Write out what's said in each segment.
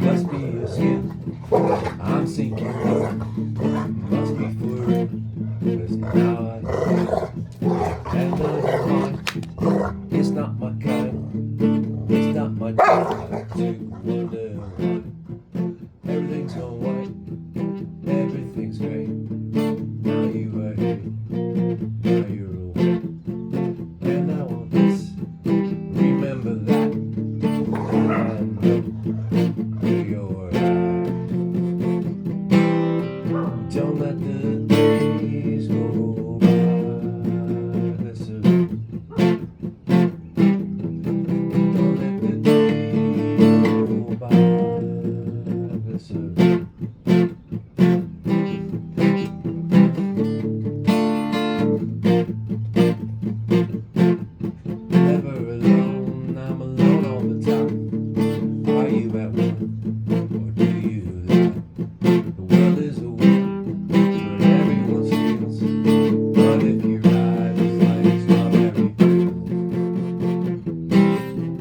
Must be your skin, I'm sinking. Must be for it, 'cause now I have another mind. It's not my kind, it's not my time to wonder why. Everything's all white, everything's great. Now you are here, now you're away. And I want this, remember that. I know you're right. Don't let the days go by. Listen. Don't let the days go by. Listen. Never alone, I'm alone all the time. Are you at one, or do you lie? The world is a wheel, but everyone steals. But if you ride, it's like strawberry fields.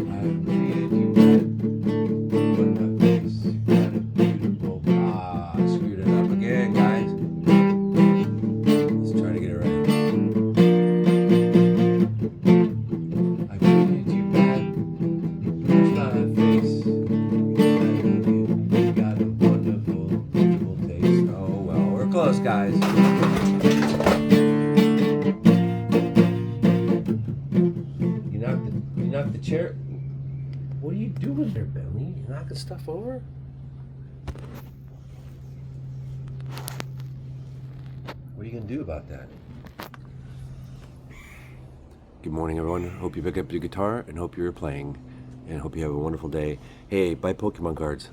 I created you red, but my face, you got a beautiful. I screwed it up again, guys. Let's try to get it right. I created you bad, you bruised my face. You got a wonderful, beautiful taste. Oh well, we're close, guys. You knocked the chair. What are you doing there, Bentley? You knocking stuff over? What are you gonna do about that? Good morning, everyone. Hope you pick up your guitar and hope you're playing. And hope you have a wonderful day. Hey, buy Pokemon cards.